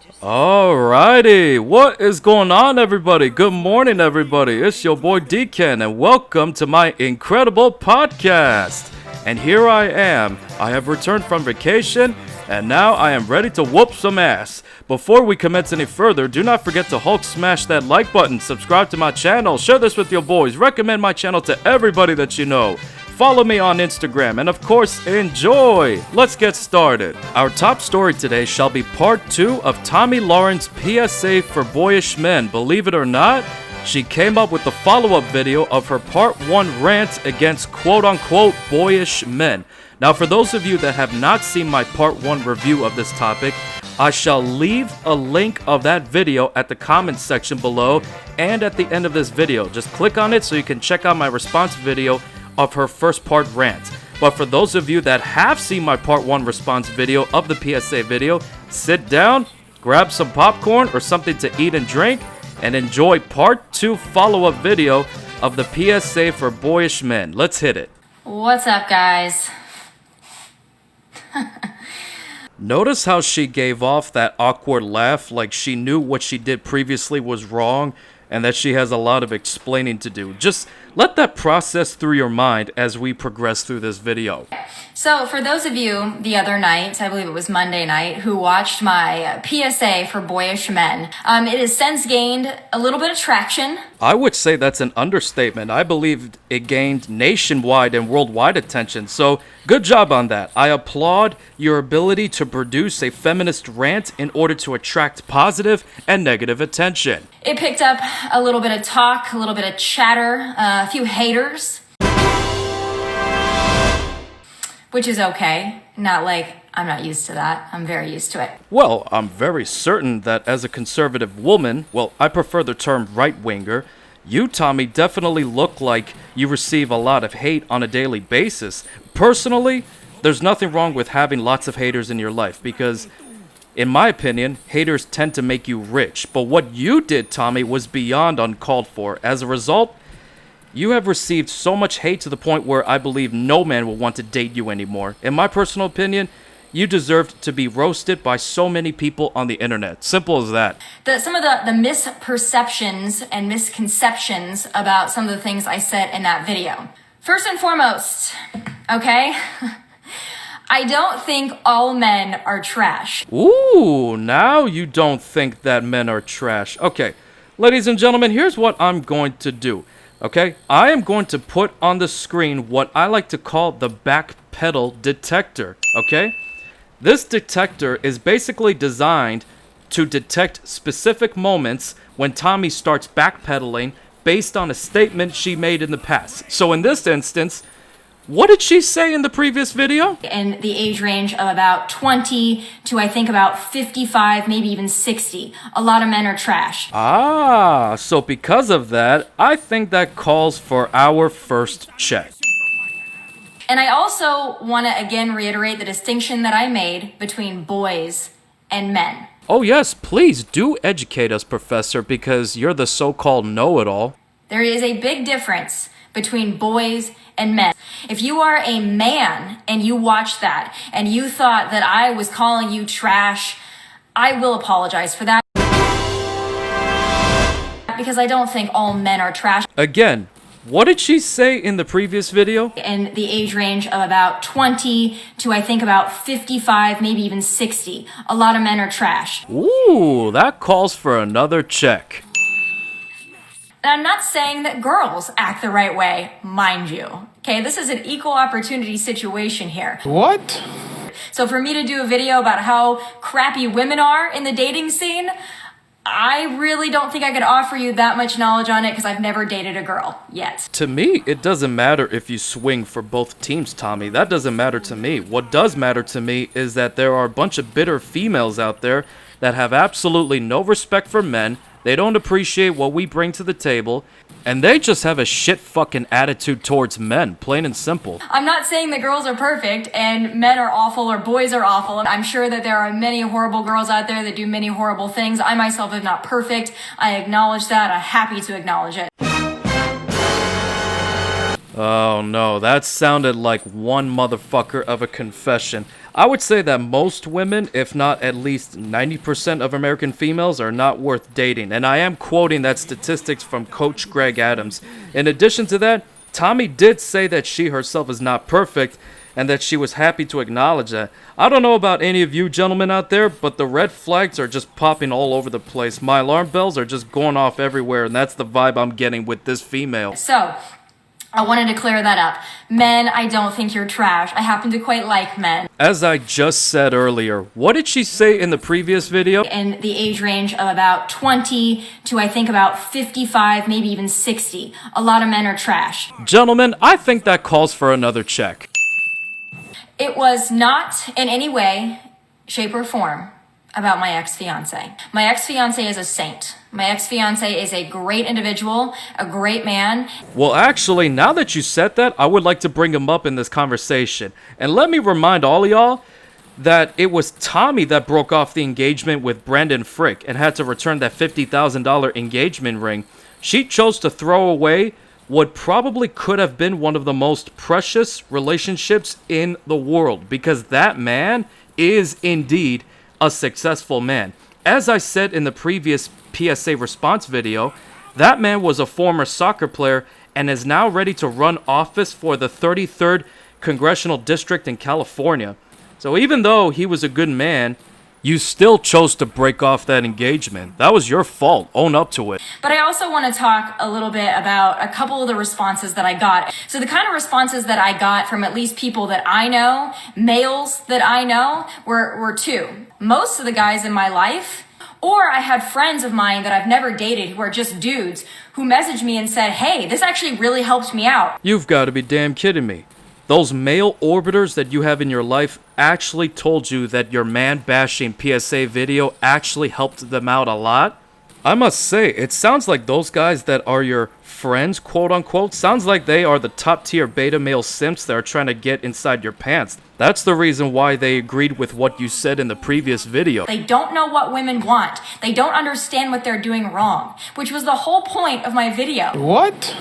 Alrighty, what is going on, everybody? Good morning, everybody. It's your boy Deacon, and welcome to my incredible podcast. And here I am. I have returned from vacation, and now I am ready to whoop some ass. Before we commence any further, do not forget to Hulk smash that like button, subscribe to my channel, share this with your boys, recommend my channel to everybody that you know. Follow me on Instagram, and of course, enjoy! Let's get started. Our top story today shall be part 2 of Tomi Lahren's PSA for boyish men. Believe it or not, she came up with the follow-up video of her part 1 rant against quote-unquote boyish men. Now, for those of you that have not seen my part 1 review of this topic, I shall leave a link of that video at the comments section below and at the end of this video. Just click on it so you can check out my response video of her first part rant. But for those of you that have seen my part 1 response video of the PSA video, sit down, grab some popcorn or something to eat and drink, and enjoy part 2 follow-up video of the PSA for boyish men. Let's hit it. What's up, guys? Notice how she gave off that awkward laugh like she knew what she did previously was wrong and that she has a lot of explaining to do. Just let that process through your mind as we progress through this video. So for those of you the other night, I believe it was Monday night, who watched my PSA for boyish men, it has since gained a little bit of traction. I would say that's an understatement. I believe it gained nationwide and worldwide attention, so good job on that. I applaud your ability to produce a feminist rant in order to attract positive and negative attention. It picked up a little bit of talk, a little bit of chatter, a few haters, which is okay. Not like I'm not used to that. I'm very used to it. Well, I'm very certain that as a conservative woman, well, I prefer the term right-winger, you, Tommy, definitely look like you receive a lot of hate on a daily basis. Personally, there's nothing wrong with having lots of haters in your life because, in my opinion, haters tend to make you rich. But what you did, Tommy, was beyond uncalled for. As a result, you have received so much hate to the point where I believe no man will want to date you anymore. In my personal opinion, you deserved to be roasted by so many people on the internet. Simple as that. Some of the misperceptions and misconceptions about some of the things I said in that video. First and foremost, okay? I don't think all men are trash. Ooh, now you don't think that men are trash. Okay, ladies and gentlemen, here's what I'm going to do. Okay, I am going to put on the screen what I like to call the back pedal detector, okay? This detector is basically designed to detect specific moments when Tommy starts backpedaling based on a statement she made in the past. So in this instance, what did she say in the previous video? In the age range of about 20 to I think about 55, maybe even 60. A lot of men are trash. Ah, so because of that, I think that calls for our first check. And I also want to again reiterate the distinction that I made between boys and men. Oh yes, please do educate us, Professor, because you're the so-called know-it-all. There is a big difference between boys and men. If you are a man and you watched that and you thought that I was calling you trash, I will apologize for that. Because I don't think all men are trash. Again, what did she say in the previous video? In the age range of about 20 to I think about 55, maybe even 60. A lot of men are trash. Ooh, that calls for another check. And I'm not saying that girls act the right way, mind you. Okay, this is an equal opportunity situation here. What? So for me to do a video about how crappy women are in the dating scene, I really don't think I could offer you that much knowledge on it because I've never dated a girl yet. To me, it doesn't matter if you swing for both teams, Tommy. That doesn't matter to me. What does matter to me is that there are a bunch of bitter females out there that have absolutely no respect for men. They don't appreciate what we bring to the table, and they just have a shit fucking attitude towards men, plain and simple. I'm not saying that girls are perfect and men are awful or boys are awful. I'm sure that there are many horrible girls out there that do many horrible things. I myself am not perfect. I acknowledge that. I'm happy to acknowledge it. Oh no, that sounded like one motherfucker of a confession. I would say that most women, if not at least 90% of American females, are not worth dating. And I am quoting that statistics from Coach Greg Adams. In addition to that, Tomi did say that she herself is not perfect and that she was happy to acknowledge that. I don't know about any of you gentlemen out there, but the red flags are just popping all over the place. My alarm bells are just going off everywhere, and that's the vibe I'm getting with this female. So, I wanted to clear that up. Men, I don't think you're trash. I happen to quite like men. As I just said earlier, what did she say in the previous video? In the age range of about 20 to I think about 55, maybe even 60. A lot of men are trash. Gentlemen, I think that calls for another check. It was not in any way, shape, or form about my ex-fiance. My ex-fiance is a saint. My ex-fiance is a great individual, a great man. Well, actually, now that you said that, I would like to bring him up in this conversation. And let me remind all of y'all that it was Tomi that broke off the engagement with Brandon Frick and had to return that $50,000 engagement ring. She chose to throw away what probably could have been one of the most precious relationships in the world, because that man is indeed a successful man. As I said in the previous PSA response video, that man was a former soccer player and is now ready to run office for the 33rd Congressional District in California. So even though he was a good man, you still chose to break off that engagement. That was your fault. Own up to it. But I also want to talk a little bit about a couple of the responses that I got. So the kind of responses that I got from at least people that I know, males that I know, were two. Most of the guys in my life, or I had friends of mine that I've never dated who are just dudes who messaged me and said, hey, this actually really helped me out. You've got to be damn kidding me. Those male orbiters that you have in your life actually told you that your man-bashing PSA video actually helped them out a lot? I must say, it sounds like those guys that are your friends, quote-unquote, sounds like they are the top-tier beta male simps that are trying to get inside your pants. That's the reason why they agreed with what you said in the previous video. They don't know what women want. They don't understand what they're doing wrong, which was the whole point of my video. What?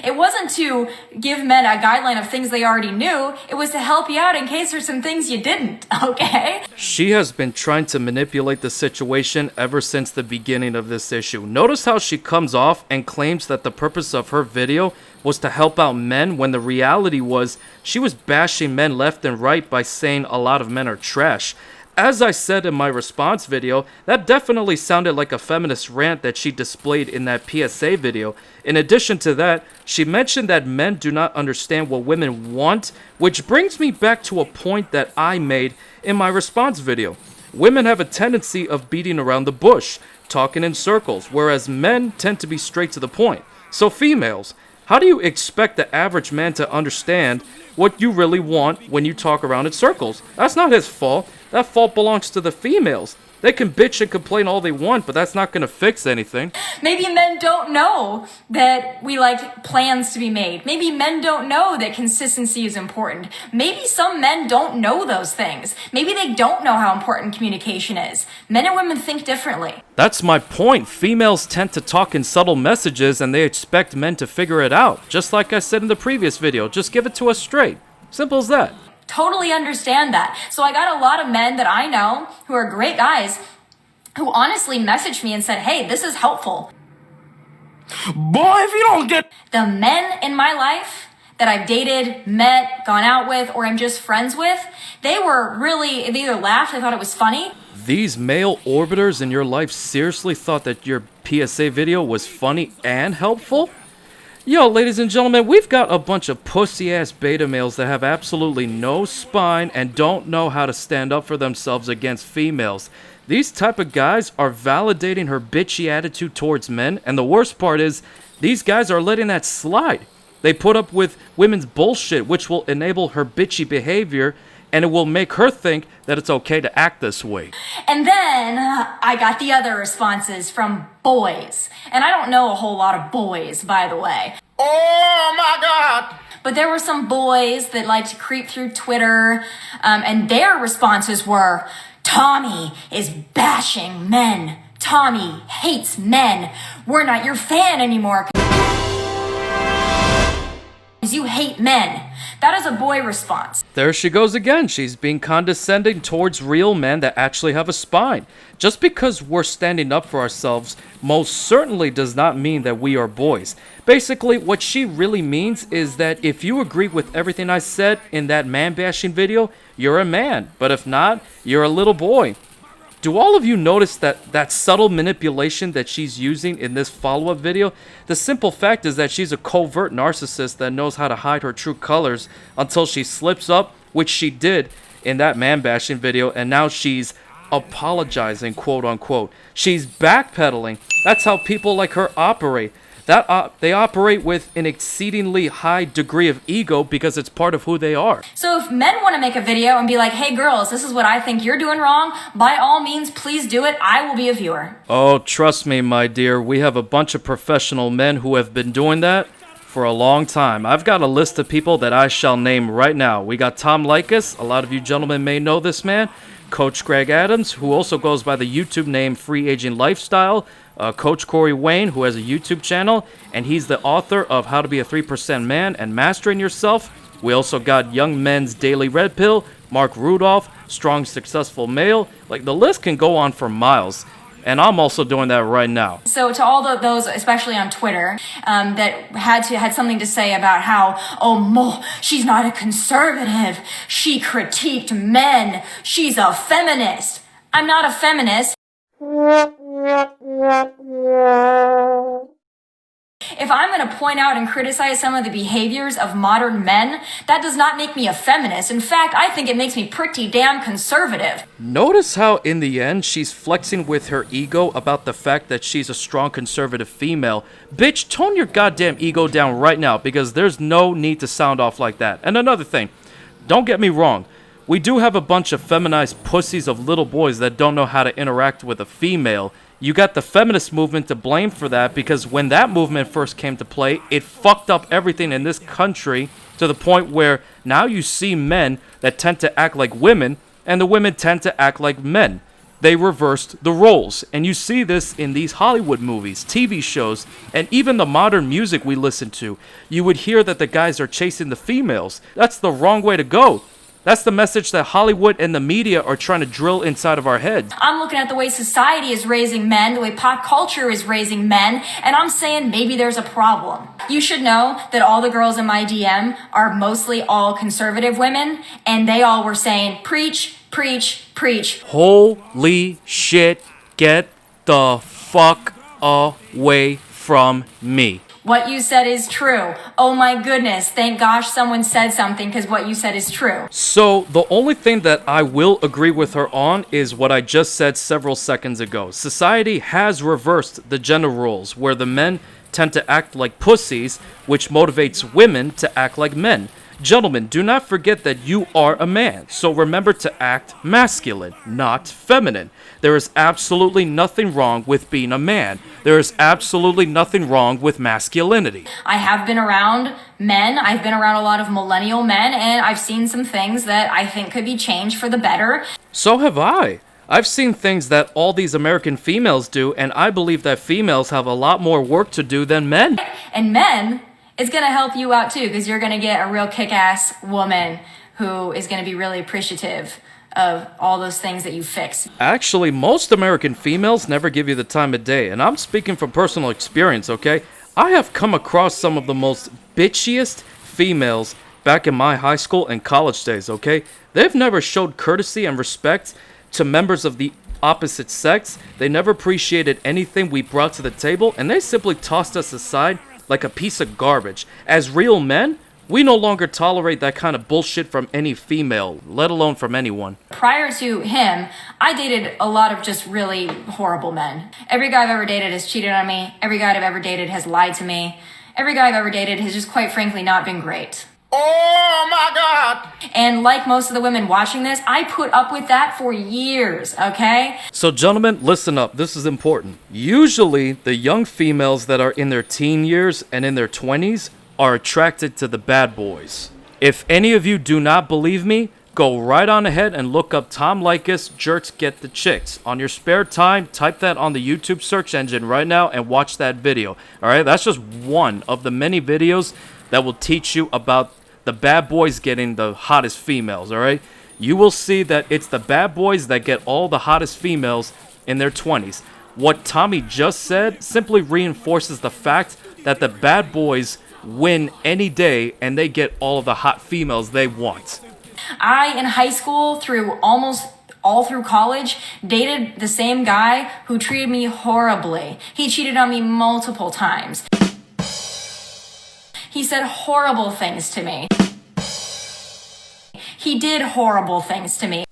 It wasn't to give men a guideline of things they already knew. It was to help you out in case there's some things you didn't, okay? She has been trying to manipulate the situation ever since the beginning of this issue. Notice how she comes off and claims that the purpose of her video was to help out men, when the reality was she was bashing men left and right by saying a lot of men are trash. As I said in my response video, that definitely sounded like a feminist rant that she displayed in that PSA video. In addition to that, she mentioned that men do not understand what women want, which brings me back to a point that I made in my response video. Women have a tendency of beating around the bush, talking in circles, whereas men tend to be straight to the point. So females, how do you expect the average man to understand what you really want when you talk around in circles? That's not his fault. That fault belongs to the females. They can bitch and complain all they want, but that's not going to fix anything. Maybe men don't know that we like plans to be made. Maybe men don't know that consistency is important. Maybe some men don't know those things. Maybe they don't know how important communication is. Men and women think differently. That's my point. Females tend to talk in subtle messages and they expect men to figure it out. Just like I said in the previous video, just give it to us straight. Simple as that. Totally understand that. So I got a lot of men that I know who are great guys who honestly messaged me and said, hey, this is helpful. Boy, if you don't get... The men in my life that I've dated, met, gone out with, or I'm just friends with, they either laughed, they thought it was funny. These male orbiters in your life seriously thought that your PSA video was funny and helpful? Yo, ladies and gentlemen, we've got a bunch of pussy-ass beta males that have absolutely no spine and don't know how to stand up for themselves against females. These type of guys are validating her bitchy attitude towards men, and the worst part is, these guys are letting that slide. They put up with women's bullshit, which will enable her bitchy behavior, and it will make her think that it's okay to act this way. And then I got the other responses from boys. And I don't know a whole lot of boys, by the way. Oh my God! But there were some boys that like to creep through Twitter, and their responses were, Tomi is bashing men. Tomi hates men. We're not your fan anymore because you hate men. That is a boy response. There she goes again. She's being condescending towards real men that actually have a spine. Just because we're standing up for ourselves most certainly does not mean that we are boys. Basically, what she really means is that if you agree with everything I said in that man-bashing video, you're a man. But if not, you're a little boy. Do all of you notice that subtle manipulation that she's using in this follow-up video? The simple fact is that she's a covert narcissist that knows how to hide her true colors until she slips up, which she did in that man-bashing video, and now she's apologizing, quote-unquote. She's backpedaling. That's how people like her operate. They operate with an exceedingly high degree of ego because it's part of who they are. So if men want to make a video and be like, hey girls, this is what I think you're doing wrong, by all means, please do it. I will be a viewer. Oh, trust me, my dear. We have a bunch of professional men who have been doing that for a long time. I've got a list of people that I shall name right now. We got Tom Likas. A lot of you gentlemen may know this man. Coach Greg Adams, who also goes by the YouTube name Free Aging Lifestyle. Coach Corey Wayne, who has a YouTube channel, and he's the author of How to Be a 3% Man and Mastering Yourself. We also got Young Men's Daily Red Pill, Mark Rudolph, Strong Successful Male. Like, the list can go on for miles. And I'm also doing that right now. So to all those, especially on Twitter, that had something to say about how, she's not a conservative. She critiqued men. She's a feminist. I'm not a feminist. If I'm going to point out and criticize some of the behaviors of modern men, that does not make me a feminist. In fact, I think it makes me pretty damn conservative. Notice how in the end she's flexing with her ego about the fact that she's a strong conservative female. Bitch, tone your goddamn ego down right now because there's no need to sound off like that. And another thing, don't get me wrong. We do have a bunch of feminized pussies of little boys that don't know how to interact with a female. You got the feminist movement to blame for that because when that movement first came to play, it fucked up everything in this country to the point where now you see men that tend to act like women and the women tend to act like men. They reversed the roles, and you see this in these Hollywood movies, TV shows, and even the modern music we listen to. You would hear that the guys are chasing the females. That's the wrong way to go. That's the message that Hollywood and the media are trying to drill inside of our heads. I'm looking at the way society is raising men, the way pop culture is raising men, and I'm saying maybe there's a problem. You should know that all the girls in my DM are mostly all conservative women, and they all were saying, preach, preach, preach. Holy shit, get the fuck away from me. What you said is true. Oh my goodness, thank gosh someone said something because what you said is true. So the only thing that I will agree with her on is what I just said several seconds ago. Society has reversed the gender roles where the men tend to act like pussies, which motivates women to act like men. Gentlemen, do not forget that you are a man, so remember to act masculine, not feminine. There is absolutely nothing wrong with being a man. There is absolutely nothing wrong with masculinity. I have been around men, I've been around a lot of millennial men, and I've seen some things that I think could be changed for the better. So have I. I've seen things that all these American females do, and I believe that females have a lot more work to do than men. And men, it's going to help you out too, because you're going to get a real kick-ass woman who is going to be really appreciative of all those things that you fix. Actually, most American females never give you the time of day, and I'm speaking from personal experience, okay? I have come across some of the most bitchiest females back in my high school and college days, okay? They've never showed courtesy and respect to members of the opposite sex. They never appreciated anything we brought to the table, and they simply tossed us aside like a piece of garbage. As real men, we no longer tolerate that kind of bullshit from any female, let alone from anyone. Prior to him, I dated a lot of just really horrible men. Every guy I've ever dated has cheated on me. Every guy I've ever dated has lied to me. Every guy I've ever dated has just quite frankly not been great. Oh my God! And like most of the women watching this, I put up with that for years, okay? So gentlemen, listen up. This is important. Usually, the young females that are in their teen years and in their 20s are attracted to the bad boys. If any of you do not believe me, go right on ahead and look up Tom Likas Jerks Get the Chicks. On your spare time, type that on the YouTube search engine right now and watch that video. Alright, that's just one of the many videos that will teach you about the bad boys getting the hottest females, all right? You will see that it's the bad boys that get all the hottest females in their 20s. What Tomi just said simply reinforces the fact that the bad boys win any day and they get all of the hot females they want. I, in high school, through almost all through college, dated the same guy who treated me horribly. He cheated on me multiple times. He said horrible things to me. He did horrible things to me.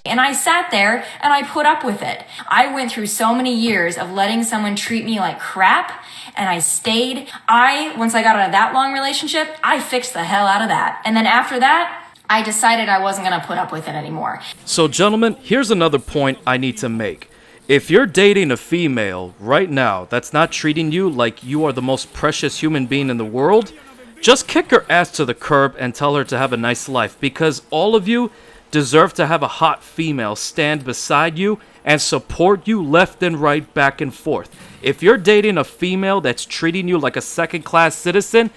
And I sat there and I put up with it. I went through so many years of letting someone treat me like crap, and I stayed. Once I got out of that long relationship, I fixed the hell out of that. And then after that, I decided I wasn't going to put up with it anymore. So gentlemen, here's another point I need to make. If you're dating a female right now that's not treating you like you are the most precious human being in the world, just kick her ass to the curb and tell her to have a nice life, because all of you deserve to have a hot female stand beside you and support you left and right, back and forth. If you're dating a female that's treating you like a second-class citizen,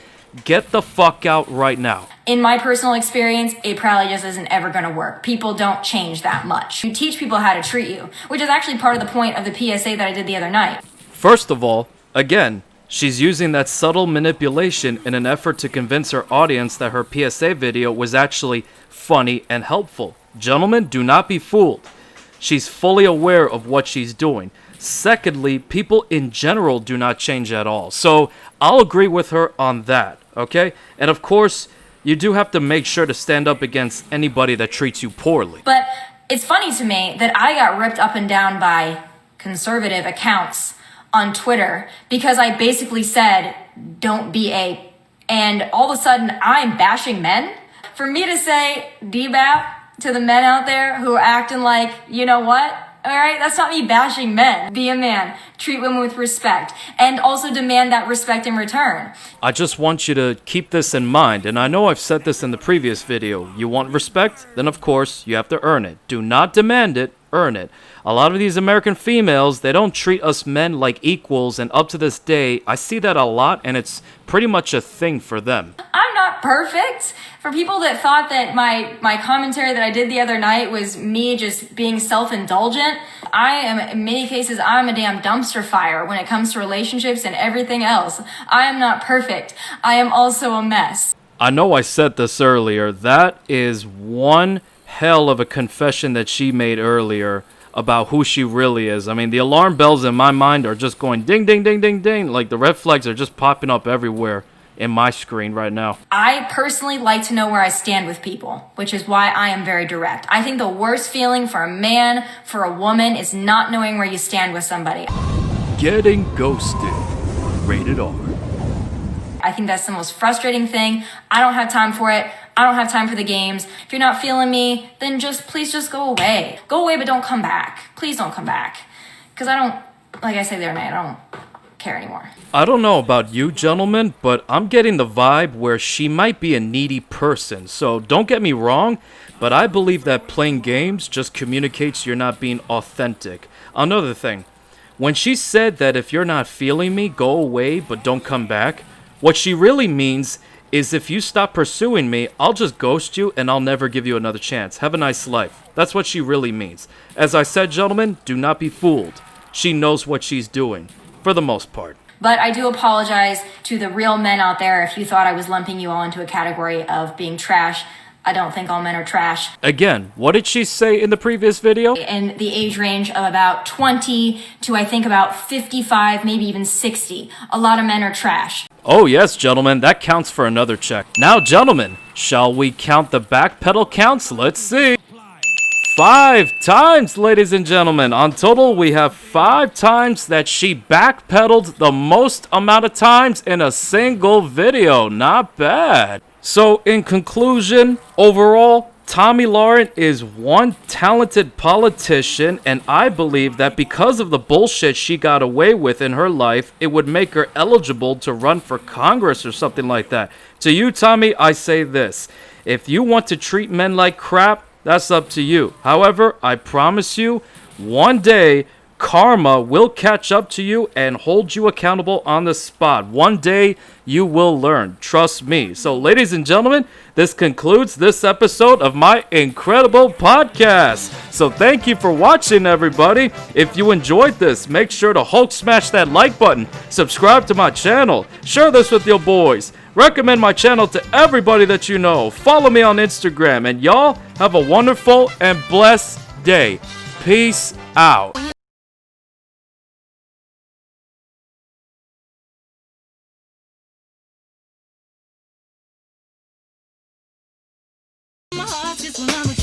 get the fuck out right now. In my personal experience, it probably just isn't ever going to work. People don't change that much. You teach people how to treat you, which is actually part of the point of the PSA that I did the other night. First of all, again, she's using that subtle manipulation in an effort to convince her audience that her PSA video was actually funny and helpful. Gentlemen, do not be fooled. She's fully aware of what she's doing. Secondly, people in general do not change at all. So I'll agree with her on that, okay? And of course, you do have to make sure to stand up against anybody that treats you poorly. But it's funny to me that I got ripped up and down by conservative accounts on Twitter because I basically said, don't be a, and all of a sudden I'm bashing men. For me to say D-BAP to the men out there who are acting like, you know what? All right, that's not me bashing men. Be a man, treat women with respect, and also demand that respect in return. I just want you to keep this in mind, and I know I've said this in the previous video. You want respect? Then of course you have to earn it. Do not demand it, earn it. A lot of these American females, they don't treat us men like equals, and up to this day, I see that a lot, and it's pretty much a thing for them. I'm not perfect. For people that thought that my commentary that I did the other night was me just being self-indulgent, I am, in many cases, I'm a damn dumpster fire when it comes to relationships and everything else. I am not perfect. I am also a mess. I know I said this earlier. That is one hell of a confession that she made earlier about who she really is. I mean, the alarm bells in my mind are just going ding, ding, ding, ding, ding. Like the red flags are just popping up everywhere in my screen right now. I personally like to know where I stand with people, which is why I am very direct. I think the worst feeling for a man, for a woman, is not knowing where you stand with somebody. Getting ghosted. Rated R. I think that's the most frustrating thing. I don't have time for it. I don't have time for the games. If you're not feeling me, then please just go away. Go away, but don't come back. Please don't come back. Because I don't, like I said the other night, I don't care anymore. I don't know about you gentlemen, but I'm getting the vibe where she might be a needy person. So don't get me wrong, but I believe that playing games just communicates you're not being authentic. Another thing, when she said that if you're not feeling me, go away, but don't come back, what she really means is if you stop pursuing me, I'll just ghost you and I'll never give you another chance. Have a nice life. That's what she really means. As I said, gentlemen, do not be fooled. She knows what she's doing, for the most part. But I do apologize to the real men out there if you thought I was lumping you all into a category of being trash. I don't think all men are trash. Again, what did she say in the previous video? In the age range of about 20 to I think about 55, maybe even 60. A lot of men are trash. Oh yes, gentlemen, that counts for another check. Now, gentlemen, shall we count the back pedal counts? Let's see. 5 times, ladies and gentlemen. On total, we have 5 times that she backpedaled the most amount of times in a single video. Not bad. So, in conclusion, overall, Tomi Lahren is one talented politician, and I believe that because of the bullshit she got away with in her life, it would make her eligible to run for Congress or something like that. To you, Tomi, I say this. If you want to treat men like crap, that's up to you. However, I promise you, one day, karma will catch up to you and hold you accountable on the spot. One day you will learn. Trust me. So, ladies and gentlemen, this concludes this episode of my incredible podcast. So, thank you for watching, everybody. If you enjoyed this, make sure to Hulk smash that like button, subscribe to my channel, share this with your boys, recommend my channel to everybody that you know, follow me on Instagram, and y'all have a wonderful and blessed day. Peace out. My heart is one